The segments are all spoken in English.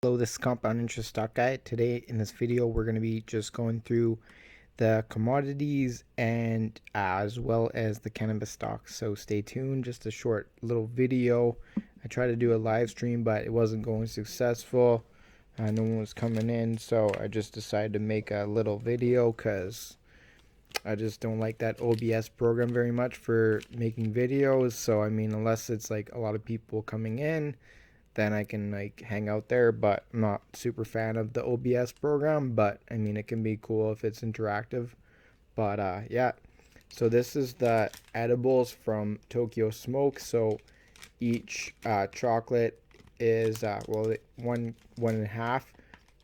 Hello, this is Compound Interest Stock Guy. Today in this video, we're going to be just going through the commodities and as well as the cannabis stocks. So stay tuned. Just a short little video. I tried to do a live stream, but it wasn't going successful. No one was coming in, so I just decided to make a little video because I just don't like that OBS program very much for making videos. So I mean, unless it's like a lot of people coming in, then I can like hang out there, but I'm not super fan of the OBS program, but I mean it can be cool if it's interactive. But yeah. So this is the edibles from Tokyo Smoke. So each chocolate is well, one and a half,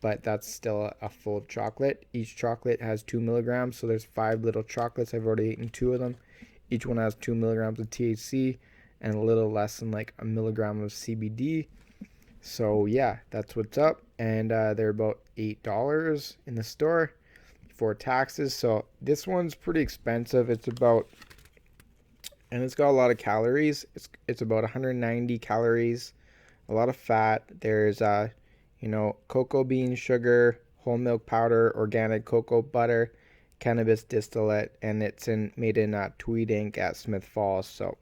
but that's still a full chocolate. Each chocolate has 2 milligrams, so there's 5 little chocolates. I've already eaten 2 of them. Each one has 2 milligrams of THC and a little less than like a milligram of CBD. So yeah, that's what's up. And they're about $8 in the store before taxes. So this one's pretty expensive. It's about, and it's got a lot of calories. It's about 190 calories, a lot of fat. There's cocoa bean sugar, whole milk powder, organic cocoa butter, cannabis distillate, and it's made in Tweed Inc. at Smith Falls. So,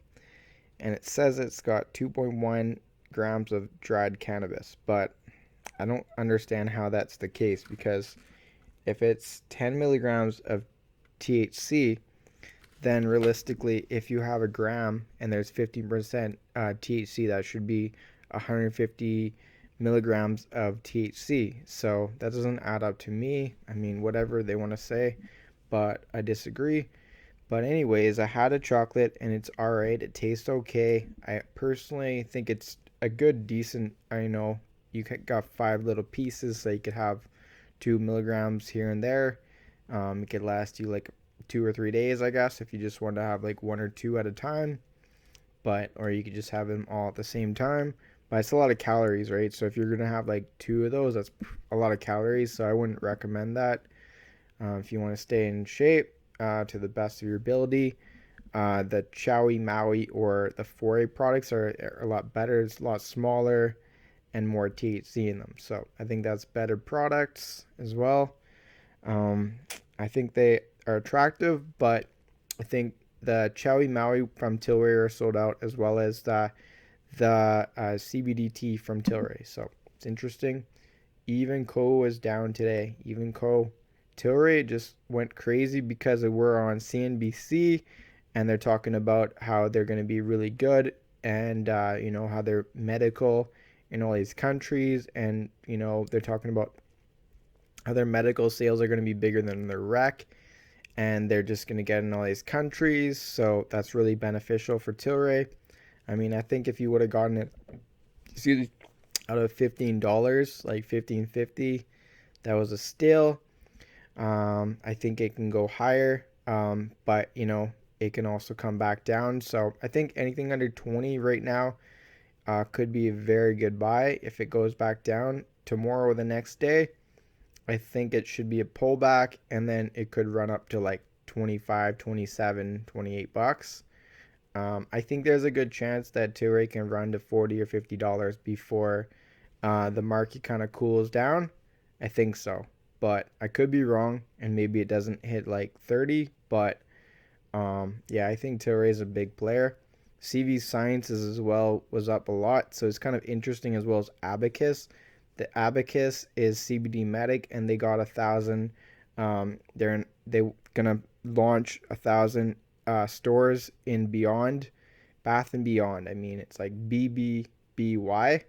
and it says it's got 2.1 grams of dried cannabis, but I don't understand how that's the case because if it's 10 milligrams of THC, then realistically, if you have a gram and there's 15% THC, that should be 150 milligrams of THC. So that doesn't add up to me. I mean, whatever they want to say, but I disagree. But anyways, I had a chocolate and it's alright. It tastes okay. I personally think it's a good, decent. I know you got 5 little pieces, so you could have 2 milligrams here and there. It could last you like 2 or 3 days, I guess, if you just want to have like one or two at a time. But or you could just have them all at the same time. But it's a lot of calories, right? So if you're gonna have like two of those, that's a lot of calories. So I wouldn't recommend that. If you want to stay in shape to the best of your ability, the Chowie Maui or the Foray products are a lot better. It's a lot smaller and more THC in them. So I think that's better products as well. Um, I think they are attractive, but I think the Chowie Maui from Tilray are sold out as well as the CBD tea from Tilray. So it's interesting. Even Co is down today. Even Co. Tilray just went crazy because we're on CNBC and they're talking about how they're going to be really good and how they're medical in all these countries, and they're talking about how their medical sales are going to be bigger than their rec, and they're just going to get in all these countries. So that's really beneficial for Tilray. I mean, I think if you would have gotten it, excuse me, out of $15, like 15.50, that was a steal. I think it can go higher, but it can also come back down. So I think anything under 20 right now could be a very good buy. If it goes back down tomorrow or the next day, I think it should be a pullback, and then it could run up to like 25, 27, $28. I think there's a good chance that Tilray can run to $40 or $50 before the market kind of cools down. I think so, but I could be wrong, and maybe it doesn't hit like 30. But yeah, I think Tilray is a big player. CV Sciences as well was up a lot, so it's kind of interesting, as well as Abacus. The Abacus is CBD Medic, and they got 1,000. They gonna launch 1,000 stores in Beyond, Bath and Beyond. I mean, it's like BBBY.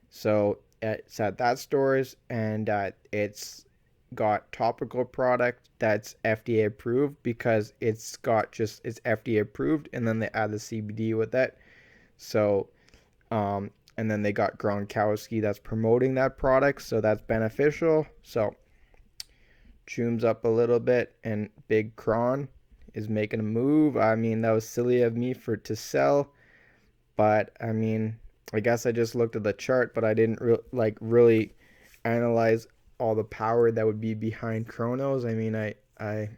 So it's at that stores, and it's got topical product that's FDA approved because it's FDA approved, and then they add the CBD with it. So, and then they got Gronkowski that's promoting that product, so that's beneficial. So, Choom's up a little bit, and Big Cron is making a move. I mean, that was silly of me to sell, but I mean, I guess I just looked at the chart, but I didn't really analyze all the power that would be behind Chronos. I mean, I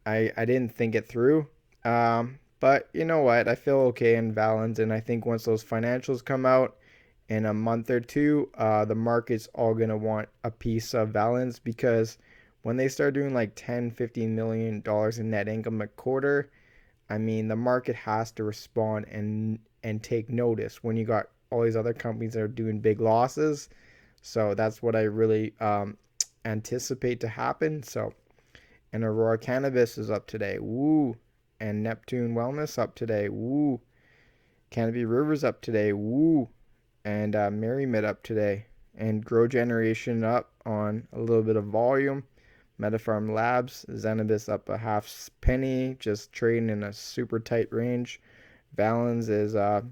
didn't think it through. But you know what? I feel okay in Valens, and I think once those financials come out in a month or two, the market's all going to want a piece of Valens, because when they start doing like 10, $15 million in net income a quarter, I mean, the market has to respond and take notice when you got all these other companies that are doing big losses. So that's what I really anticipate to happen. So, and Aurora Cannabis is up today. Woo. And Neptune Wellness up today. Woo. Canopy Rivers up today. Woo. And Merrimid up today. And Grow Generation up on a little bit of volume. MetaPharm Labs, Zenabis up a half penny, just trading in a super tight range. Valens is up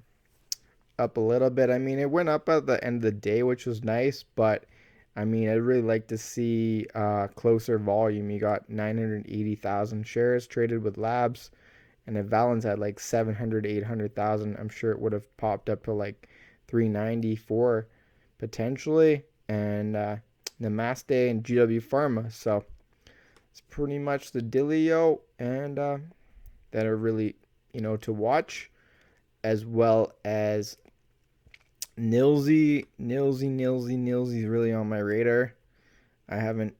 a little bit. I mean, it went up at the end of the day, which was nice, but I mean, I'd really like to see closer volume. You got 980,000 shares traded with Labs, and if Valens had like 700, 800,000, I'm sure it would have popped up to like 394 potentially. And Namaste and GW Pharma. So it's pretty much the Dilio and that are really, to watch, as well as Nilsy is really on my radar. I haven't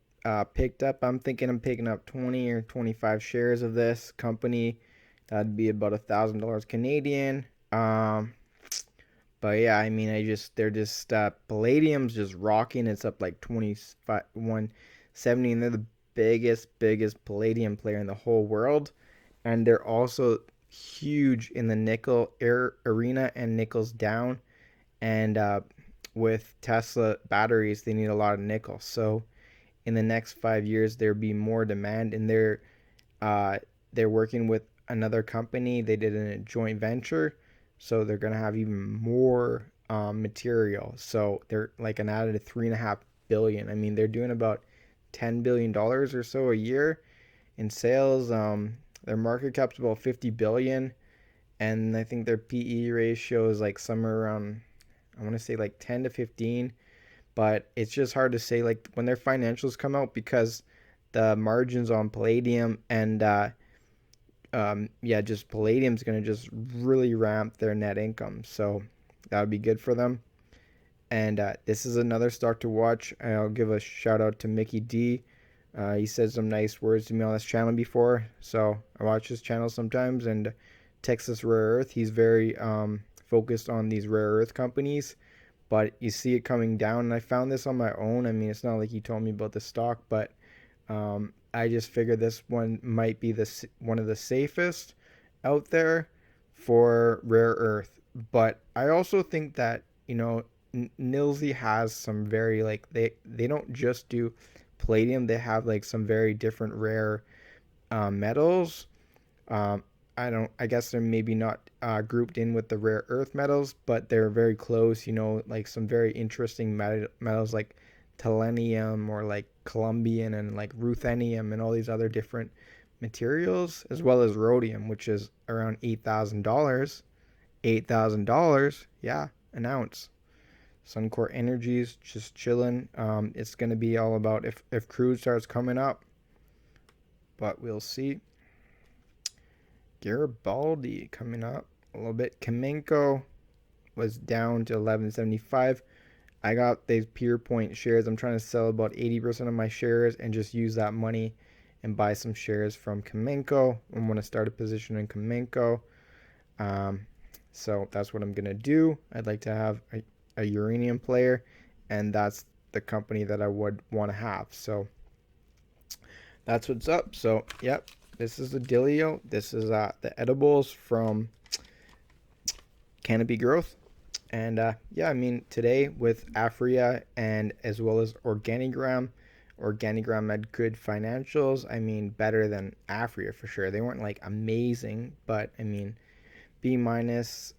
picked up. I'm thinking I'm picking up 20 or 25 shares of this company. That'd be about $1,000 Canadian. But yeah, I mean, they're just Palladium's just rocking. It's up like 170, and they're the biggest Palladium player in the whole world, and they're also huge in the nickel arena and nickels down. And with Tesla batteries, they need a lot of nickel. So in the next 5 years, there'll be more demand, and they're working with another company. They did a joint venture, so they're gonna have even more material. So they're like an added 3.5 billion. I mean, they're doing about $10 billion or so a year in sales. Their market cap's about 50 billion, and I think their PE ratio is like somewhere around, I want to say like 10 to 15. But it's just hard to say like when their financials come out, because the margins on Palladium and just Palladium's gonna just really ramp their net income, so that would be good for them. And this is another stock to watch. I'll give a shout out to Mickey D. He said some nice words to me on this channel before, so I watch his channel sometimes. And Texas Rare Earth, he's very focused on these rare earth companies, but you see it coming down. And I found this on my own. I mean, it's not like he told me about the stock, but I just figured this one might be one of the safest out there for rare earth. But I also think that, Nilsy has some very, like, they don't just do Palladium. They have like some very different rare metals. I guess they're maybe not grouped in with the rare earth metals, but they're very close, like some very interesting metals like Telenium or like Columbian and like Ruthenium and all these other different materials, as well as rhodium, which is around $8,000. $8,000, yeah, an ounce. Suncor Energy's just chilling. It's going to be all about if crude starts coming up, but we'll see. Garibaldi coming up a little bit. Kamenko was down to 1175. I got these PurePoint shares. I'm trying to sell about 80% of my shares and just use that money and buy some shares from Kamenko. I'm going to start a position in Kamenko. So that's what I'm going to do. I'd like to have a uranium player, and that's the company that I would want to have. So that's what's up. So, yep, this is the Dilio. This is the edibles from Canopy Growth. And I mean, today with Aphria and as well as Organigram had good financials. I mean, better than Aphria for sure. They weren't like amazing, but I mean, B minus.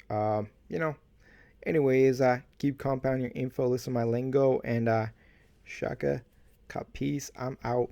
Anyways, keep compounding your info. Listen to my lingo, and Shaka, peace. I'm out.